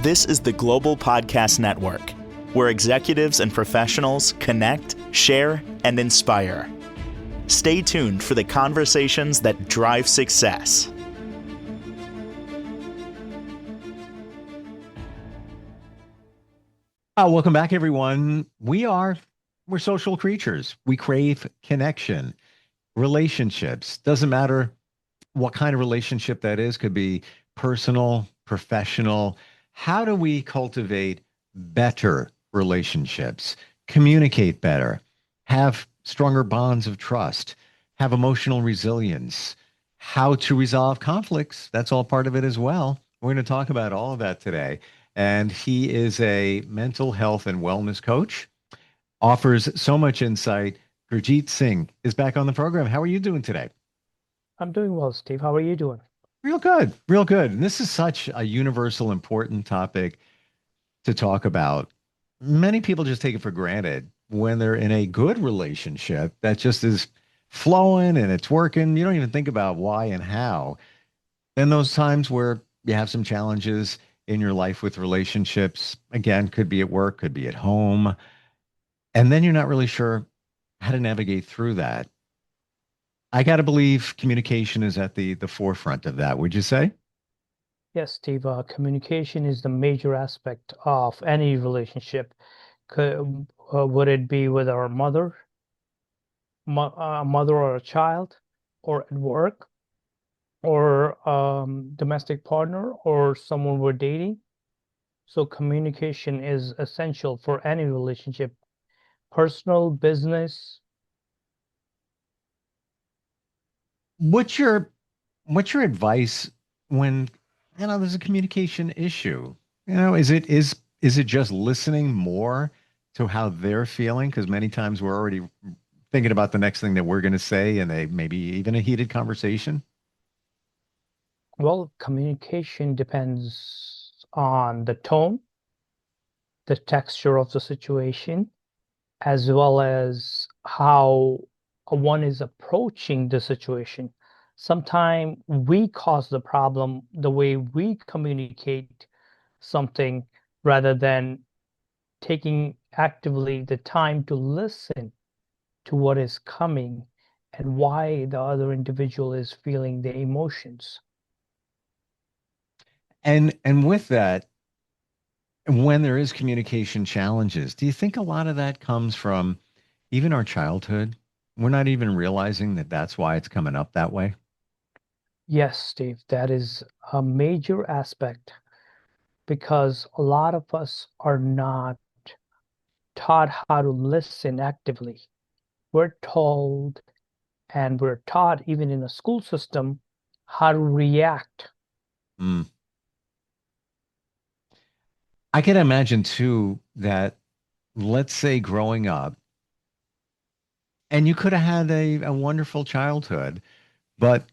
This is the Global Podcast Network, where executives and professionals connect, share, and inspire. Stay tuned for the conversations that drive success. Welcome back, everyone. We're social creatures. We crave connection, relationships. Doesn't matter what kind of relationship that is. Could be personal, professional. How do we cultivate better relationships, communicate better, have stronger bonds of trust, have emotional resilience, how to resolve conflicts? That's all part of it as well. We're going to talk about all of that today. And he is a mental health and wellness coach, offers so much insight. Gurjit Singh is back on the program. How are you doing today? I'm doing well, Steve. How are you doing? Real good, real good. And this is such a universal, important topic to talk about. Many people just take it for granted when they're in a good relationship that just is flowing and it's working. You don't even think about why and how. Then those times where you have some challenges in your life with relationships, again, could be at work, could be at home, and then you're not really sure how to navigate through that. I got to believe communication is at the forefront of that. Would you say? Yes, Steve. Communication is the major aspect of any relationship. Would it be with our mother or a child, or at work, or domestic partner, or someone we're dating? So communication is essential for any relationship, personal, business. What's your what's your advice when there's a communication issue? Is it just listening more to how they're feeling? Because many times we're already thinking about the next thing that we're going to say, and they maybe even a heated conversation. Well, communication depends on the tone, the texture of the situation, as well as how one is approaching the situation. Sometimes we cause the problem the way we communicate something rather than taking actively the time to listen to what is coming and why the other individual is feeling the emotions. And with that, when there is communication challenges, do you think a lot of that comes from even our childhood? We're not even realizing that that's why it's coming up that way. Yes, Steve, that is a major aspect because a lot of us are not taught how to listen actively. We're told and we're taught, even in the school system, how to react. Mm. I can imagine too that, let's say, growing up, and you could have had a wonderful childhood, but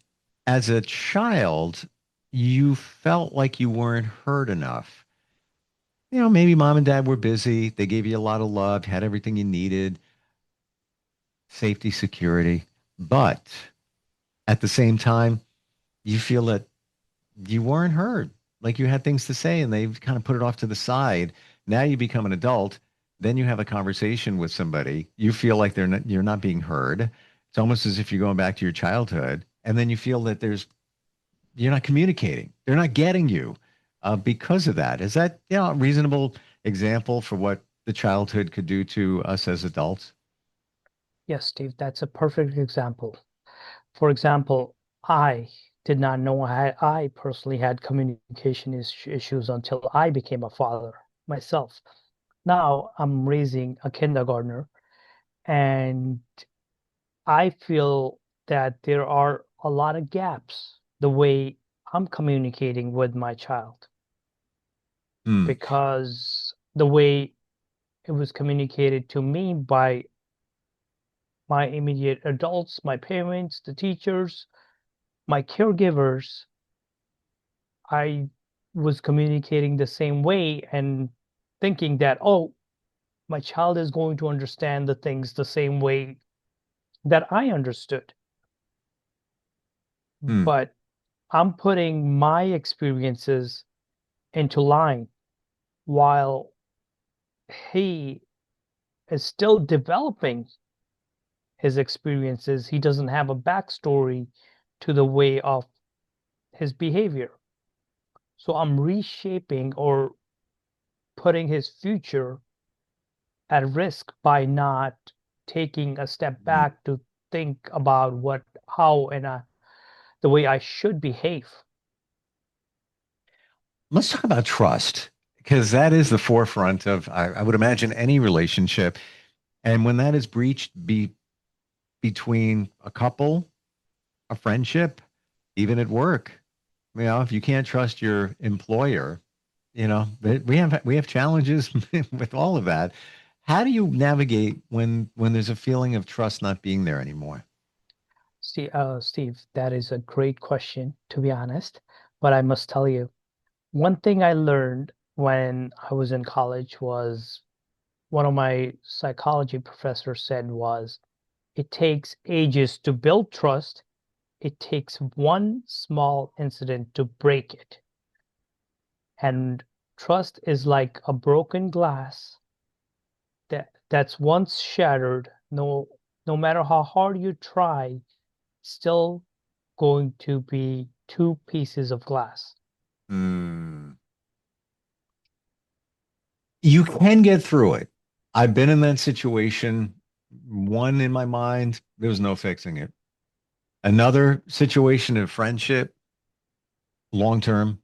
as a child, you felt like you weren't heard enough. Maybe mom and dad were busy. They gave you a lot of love, had everything you needed, safety, security. But at the same time, you feel that you weren't heard. Like you had things to say and they've kind of put it off to the side. Now you become an adult. Then you have a conversation with somebody. You feel like you're not being heard. It's almost as if you're going back to your childhood. And then you feel that you're not communicating. They're not getting you because of that. Is that, a reasonable example for what the childhood could do to us as adults? Yes, Steve, that's a perfect example. For example, I did not know I personally had communication issues until I became a father myself. Now I'm raising a kindergartner, and I feel that there are a lot of gaps the way I'm communicating with my child Hmm. because the way it was communicated to me by my immediate adults, my parents, the teachers, my caregivers, I was communicating the same way and thinking that, oh, my child is going to understand the things the same way that I understood. Hmm. But I'm putting my experiences into line. while he is still developing his experiences, he doesn't have a backstory to the way of his behavior. So I'm reshaping or putting his future at risk by not taking a step Mm. back to think about how, and the way I should behave. Let's talk about trust, because that is the forefront of, I would imagine, any relationship. And when that is breached between a couple, a friendship, even at work, if you can't trust your employer, we have challenges with all of that. How do you navigate when there's a feeling of trust not being there anymore? Steve, that is a great question, to be honest. But I must tell you, one thing I learned when I was in college was one of my psychology professors said was, it takes ages to build trust. It takes one small incident to break it. And trust is like a broken glass that's once shattered, no matter how hard you try, still going to be two pieces of glass. Hmm. You can get through it. I've been in that situation. One in my mind, there was no fixing it. Another situation of friendship, long term,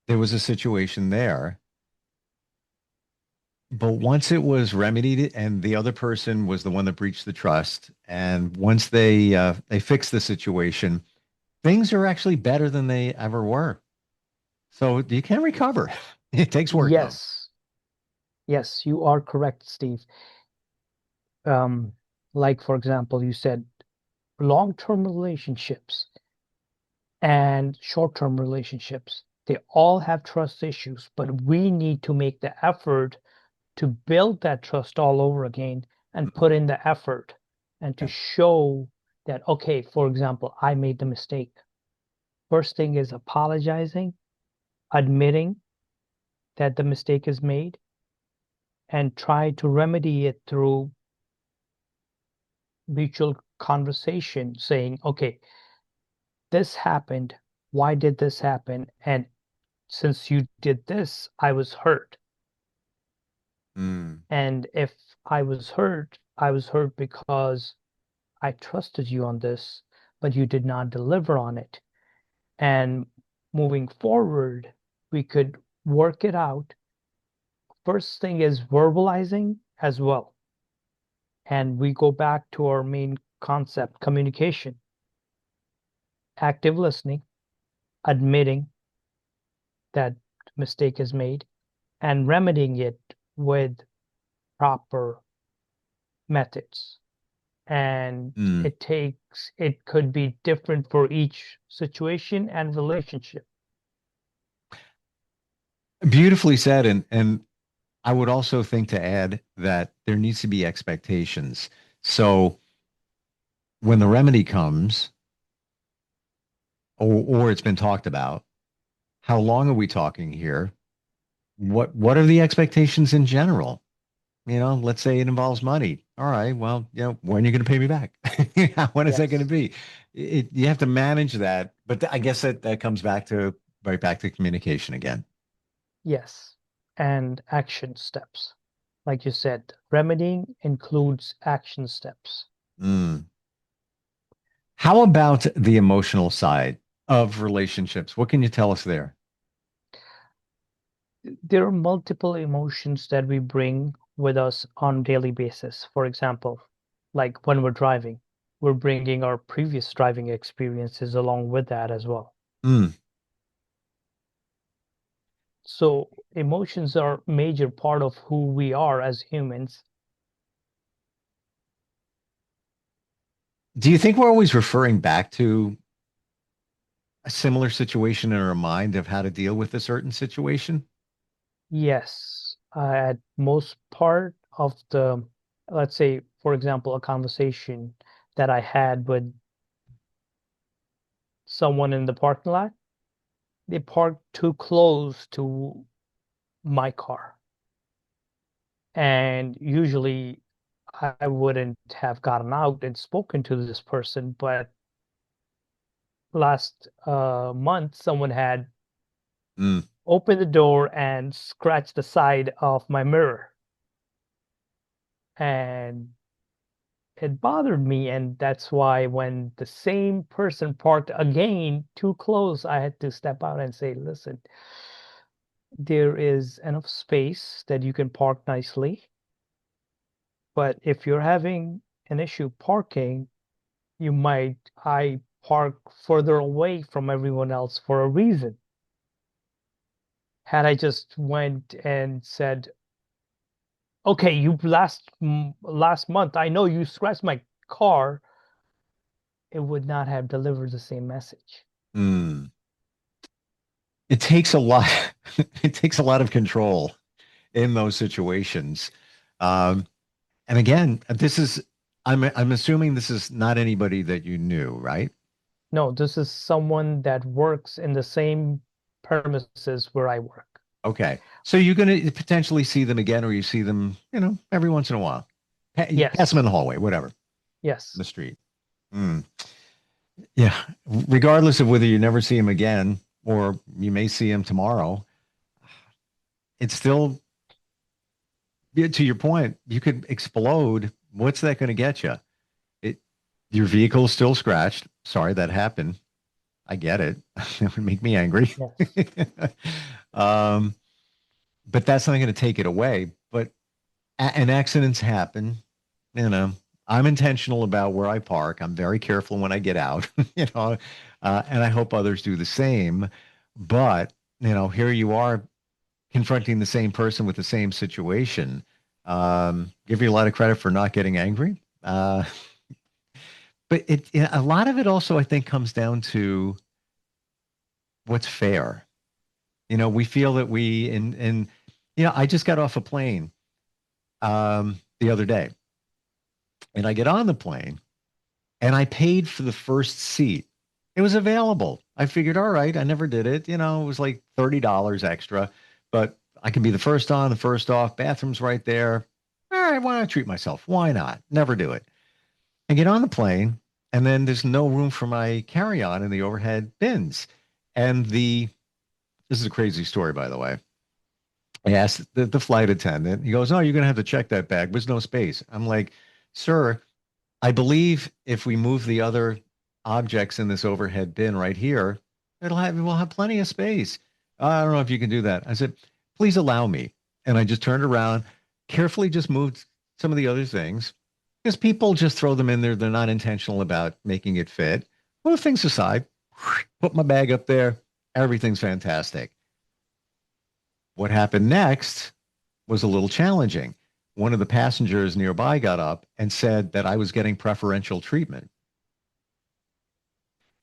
there was a situation there. But once it was remedied and the other person was the one that breached the trust, and once they fixed the situation, things are actually better than they ever were. So you can recover. It takes work though. Yes, yes, you are correct, Steve. Um, like for example, you said long-term relationships and short-term relationships, they all have trust issues, but we need to make the effort to build that trust all over again and Mhm. put in the effort and to Yeah. show that, okay, for example, I made the mistake. First thing is apologizing, admitting that the mistake is made, and try to remedy it through mutual conversation, saying, okay, this happened. Why did this happen? And since you did this, I was hurt. Mm, And if I was hurt because I trusted you on this, but you did not deliver on it. And moving forward, we could work it out. First thing is verbalizing as well. And we go back to our main concept, communication, active listening, admitting that mistake is made, and remedying it with proper methods. And mm. it could be different for each situation and relationship. Beautifully said. And I would also think to add that there needs to be expectations. So when the remedy comes, or it's been talked about, how long are we talking here? What are the expectations in general? Let's say it involves money. All right, well, when are you going to pay me back? When is that going to Yes, be? You have to manage that, but I guess that comes back to right back to communication again. yes. And action steps. Like you said, remedying includes action steps. Mm. How about the emotional side of relationships? What can you tell us there? There are multiple emotions that we bring with us on a daily basis. For example, like when we're driving, we're bringing our previous driving experiences along with that as well. Mm. So emotions are a major part of who we are as humans. Do you think we're always referring back to a similar situation in our mind of how to deal with a certain situation? Yes, at most part of let's say, for example, a conversation that I had with someone in the parking lot, they parked too close to my car. And usually I wouldn't have gotten out and spoken to this person, but last month someone had Mm, opened the door and scratched the side of my mirror. And it bothered me, and that's why when the same person parked again too close, I had to step out and say, listen, there is enough space that you can park nicely, but if you're having an issue parking, I park further away from everyone else for a reason. Had I just went and said, okay, you last month, I know you scratched my car, it would not have delivered the same message. mm. It takes a lot. It takes a lot of control in those situations. Um, and again, I'm assuming this is not anybody that you knew, right? No, this is someone that works in the same premises where I work. Okay. So you're going to potentially see them again, or you see them, every once in a while. You pass them Yes, in the hallway, whatever, yes. the street. Mm. Yeah. Regardless of whether you never see him again or you may see him tomorrow, it's still, yeah, to your point, you could explode. What's that going to get you? It, your vehicle is still scratched. Sorry that happened. I get it. It would make me angry. Yes. um, but that's not going to take it away. But and accidents happen. You know, I'm intentional about where I park. I'm very careful when I get out. And I hope others do the same. But here you are confronting the same person with the same situation. Give you a lot of credit for not getting angry. But a lot of it also, I think, comes down to what's fair. We feel that I just got off a plane the other day, and I get on the plane, and I paid for the first seat. It was available. I figured, all right, I never did it. It was like $30 extra, but I can be the first on, the first off. Bathroom's right there. All right, why not treat myself? Why not? Never do it. I get on the plane, and then there's no room for my carry-on in the overhead bins. And this is a crazy story, by the way. I asked the flight attendant. He goes, "Oh, you're going to have to check that bag. There's no space." I'm like, "Sir, I believe if we move the other objects in this overhead bin right here, we'll have plenty of space. I don't know if you can do that." I said, "Please allow me." And I just turned around, carefully just moved some of the other things because people just throw them in there. They're not intentional about making it fit. Move things aside, put my bag up there. Everything's fantastic. What happened next was a little challenging. One of the passengers nearby got up and said that I was getting preferential treatment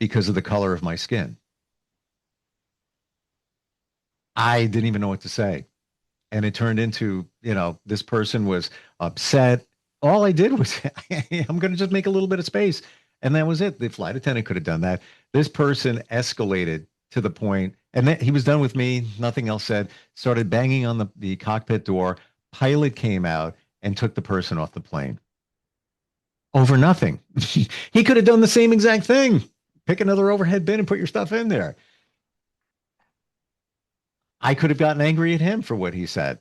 because of the color of my skin. I didn't even know what to say. And it turned into, this person was upset. All I did was, I'm going to just make a little bit of space. And that was it. The flight attendant could have done that. This person escalated to the point, and then he was done with me. Nothing else said. Started banging on the cockpit door. Pilot came out and took the person off the plane over nothing. He could have done the same exact thing. Pick another overhead bin and put your stuff in there. I could have gotten angry at him for what he said.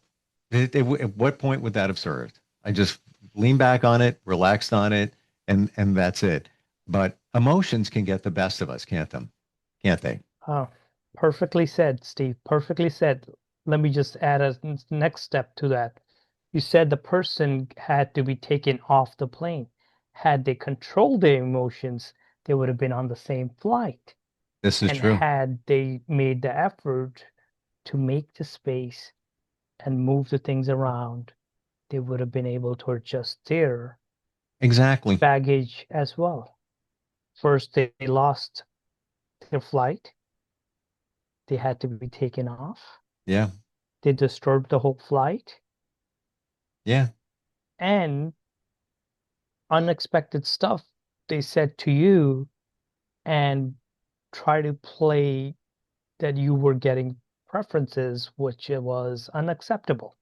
At what point would that have served? I just leaned back on it, relaxed on it, and that's it. But emotions can get the best of us, can't them? Can't they? Oh, perfectly said, Steve. Perfectly said. Let me just add a next step to that. You said the person had to be taken off the plane. Had they controlled their emotions, they would have been on the same flight. This is And true. had they made the effort to make the space and move the things around, they would have been able to adjust their Exactly. baggage as well. First, they lost their flight. They had to be taken off. Yeah. They disturbed the whole flight. Yeah. And unexpected stuff they said to you and try to play that you were getting preferences, which was unacceptable.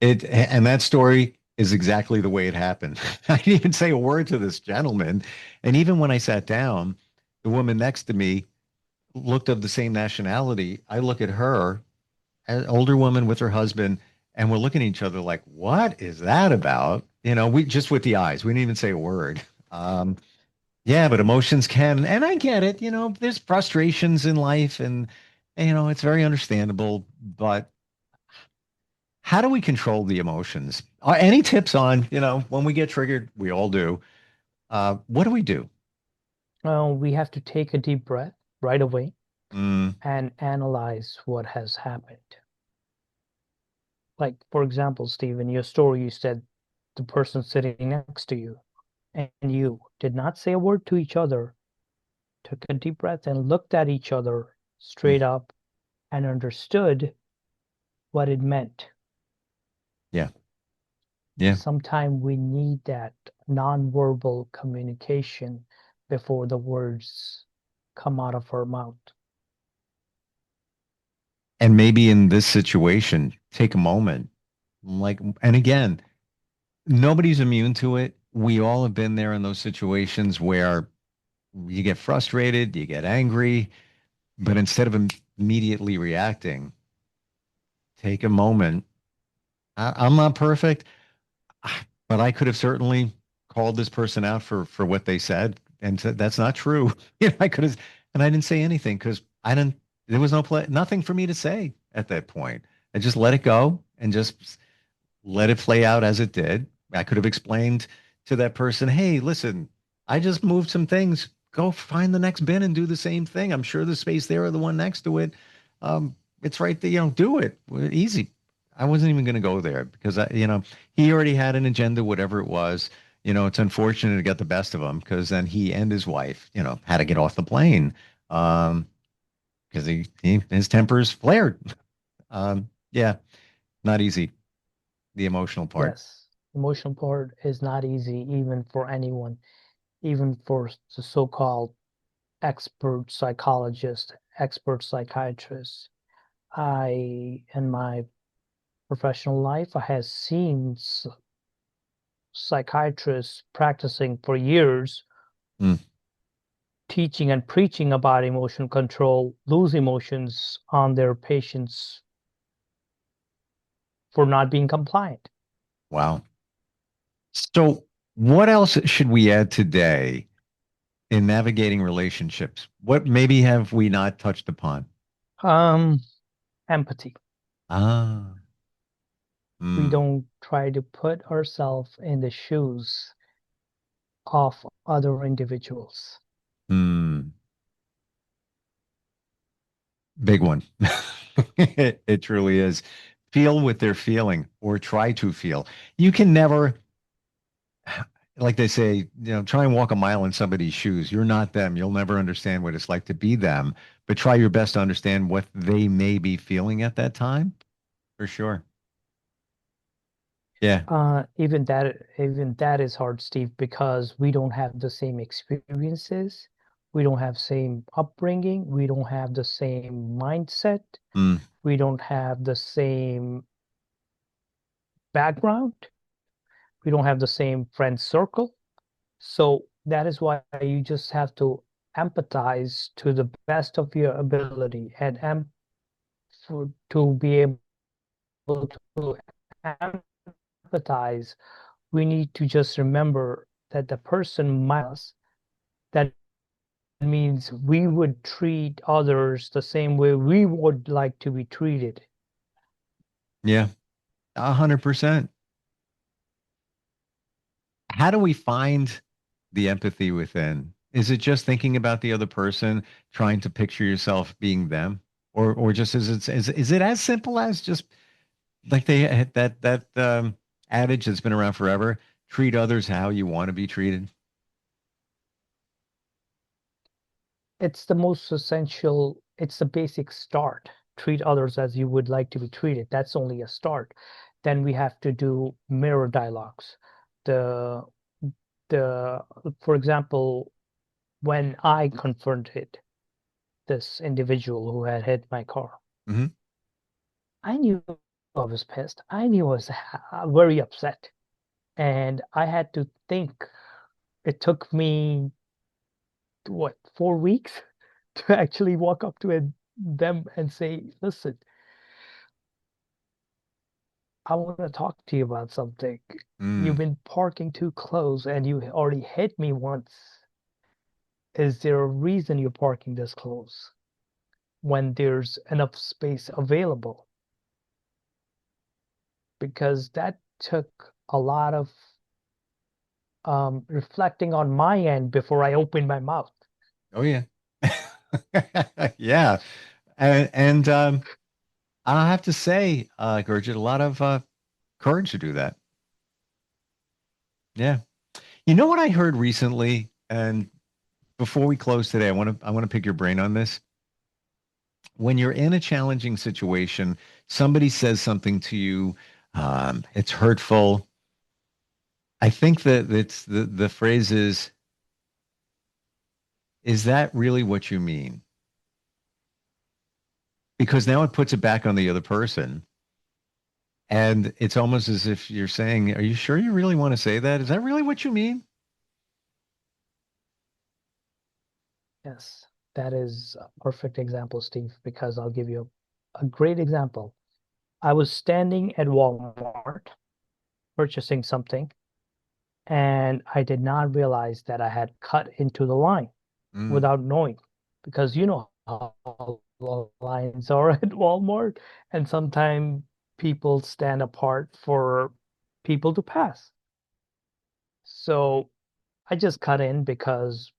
And that story is exactly the way it happened. I didn't even say a word to this gentleman. And even when I sat down, the woman next to me looked of the same nationality. I look at her, an older woman with her husband, and we're looking at each other like, what is that about? We just with the eyes, we didn't even say a word. Yeah, but emotions can, and I get it, there's frustrations in life and it's very understandable, but how do we control the emotions? Any tips on, when we get triggered, we all do. What do we do? We have to take a deep breath right away Mm, and analyze what has happened. Like, for example, Steve, in your story, you said the person sitting next to you and you did not say a word to each other, took a deep breath and looked at each other mm, straight up and understood what it meant. yeah, yeah. Sometimes we need that nonverbal communication before the words come out of our mouth. And maybe in this situation, take a moment. And again, nobody's immune to it. We all have been there in those situations where you get frustrated, you get angry, but instead of immediately reacting, take a moment. I'm not perfect, but I could have certainly called this person out for what they said and said that's not true. I could have, and I didn't say anything because I didn't. There was nothing for me to say at that point. I just let it go and just let it play out as it did. I could have explained to that person, hey, listen, I just moved some things. Go find the next bin and do the same thing. I'm sure the space there or the one next to it. It's right there. Do it. Easy. I wasn't even going to go there because he already had an agenda, whatever it was. It's unfortunate it got the best of him because then he and his wife, had to get off the plane because his tempers flared. Yeah, not easy. The emotional part. Yes, emotional part is not easy even for anyone, even for the so-called expert psychologist, expert psychiatrist. In my professional life, I have seen psychiatrists practicing for years, Mm, teaching and preaching about emotional control, lose emotions on their patients for not being compliant. wow. So, what else should we add today in navigating relationships? What maybe have we not touched upon? Um, Empathy. Ah, We mm, don't try to put ourselves in the shoes of other individuals. mm. Big one. It truly is. Feel what they're feeling or try to feel. You can never, like they say, try and walk a mile in somebody's shoes. You're not them. You'll never understand what it's like to be them, but try your best to understand what they may be feeling at that time, for sure. Yeah. Even that is hard, Steve, because we don't have the same experiences, we don't have same upbringing, we don't have the same mindset, Mm, we don't have the same background, we don't have the same friend circle. So that is why you just have to empathize to the best of your ability and to be able to empathize, we need to just remember that the person might that means we would treat others the same way we would like to be treated. yeah. 100%. How do we find the empathy within? Is it just thinking about the other person, trying to picture yourself being them? Or just is it as simple as just like they had that adage that's been around forever, treat others how you want to be treated? It's the most essential, it's the basic start. Treat others as you would like to be treated. That's only a start. Then we have to do mirror dialogues. The the For example, when I confronted this individual who had hit my car. Hmm. I knew I was pissed. I knew I was very upset. And I had to think. It took me, what, 4 weeks to actually walk up to them and say, listen, I want to talk to you about something. You've Mm. been parking too close and you already hit me once. Is there a reason you're parking this close when there's enough space available? Because that took a lot of reflecting on my end before I opened my mouth. Oh yeah. Yeah. And I have to say, Gurjit, a lot of courage to do that. Yeah. You know what I heard recently? And before we close today, I want to pick your brain on this. When you're in a challenging situation, somebody says something to you, it's hurtful. I think that it's the phrase is that really what you mean? Because now it puts it back on the other person. And it's almost as if you're saying, are you sure you really want to say that? Is that really what you mean? Yes, that is a perfect example, Steve, because I'll give you a great example. I was standing at Walmart purchasing something, and I did not realize that I had cut into the line Mm, without knowing, because you know how the lines are at Walmart, and sometimes people stand apart for people to pass. So I just cut in because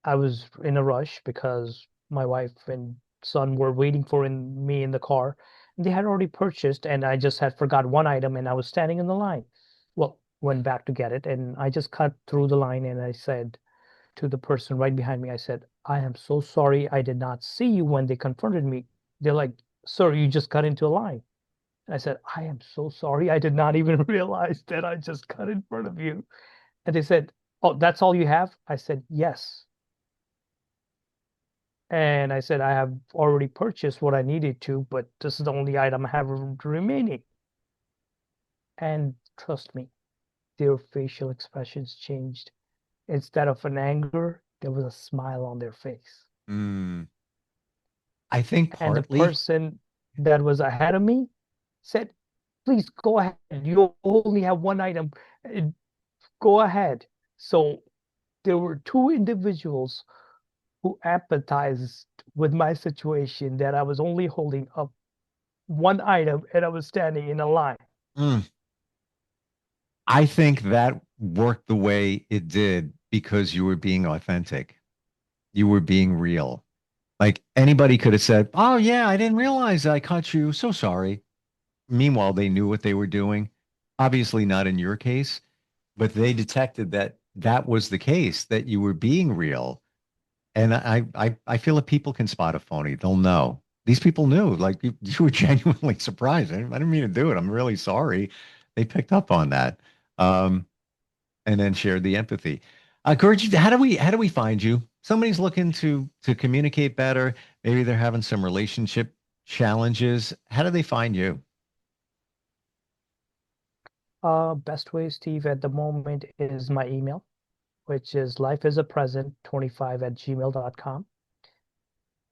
I was in a rush because my wife and son were waiting for me in the car. And they had already purchased, and I just had forgot one item, and I was standing in the line. Well, went back to get it, and I just cut through the line, and I said to the person right behind me, I said, I am so sorry. I did not see you when they confronted me. They're like, sir, you just cut into a line. And I said, I am so sorry. I did not even realize that I just cut in front of you. And they said, oh, that's all you have? I said, yes. And I said, I have already purchased what I needed to, but this is the only item I have remaining. And trust me, their facial expressions changed. Instead of an anger, there was a smile on their face. mm. I think And the partly, person that was ahead of me said, please go ahead. You only have one item. Uh, Go ahead. So there were two individuals who empathized with my situation that I was only holding up one item and I was standing in a line. mm, I think that worked the way it did because you were being authentic. You were being real. Like anybody could have said, "Oh yeah, I didn't realize I caught you. So sorry." Meanwhile, they knew what they were doing. Obviously not in your case, but they detected that that was the case, that you were being real. And I feel if people can spot a phony, they'll know. These people knew, like you were genuinely surprised. I didn't mean to do it. I'm really sorry. They picked up on that, um, and then shared the empathy. Gurjit, how do we find you? Somebody's looking to communicate better. Maybe they're having some relationship challenges. How do they find you? Best way, Steve, at the moment is my email, which is lifeisapresent25@gmail.com.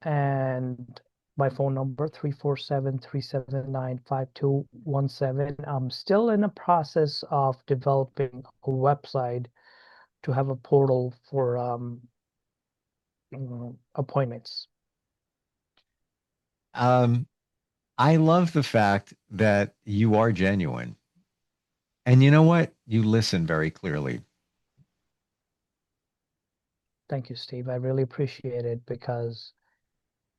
And my phone number, 347-379-5217. I'm still in the process of developing a website to have a portal for appointments. Um, I love the fact that you are genuine. And you know what? You listen very clearly. Thank you, Steve. I really appreciate it because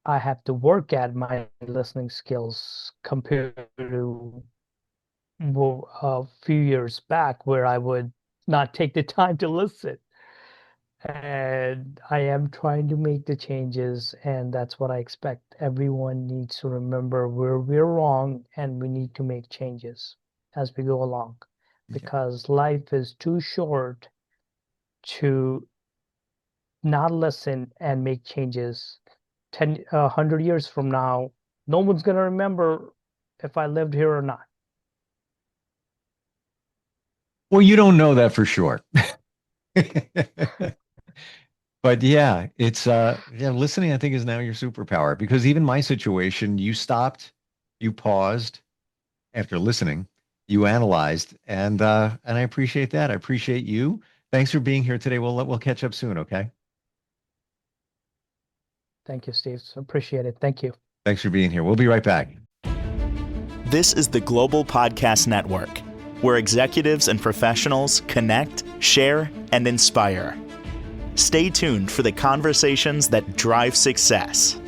I have to work at my listening skills compared to a few years back where I would not take the time to listen. And I am trying to make the changes, and that's what I expect. Everyone needs to remember where we're wrong and we need to make changes as we go along Yeah. because life is too short to not listen and make changes 100 years from now, no one's going to remember if I lived here or not. Well, you don't know that for sure. But yeah, it's yeah, listening I think is now your superpower because even my situation, you stopped, you paused after listening, you analyzed, and I appreciate that. I appreciate you. Thanks for being here today. We'll catch up soon, okay? Thank you, Steve. Appreciate it. Thank you. Thanks for being here. We'll be right back. This is the Global Podcast Network, where executives and professionals connect, share, and inspire. Stay tuned for the conversations that drive success.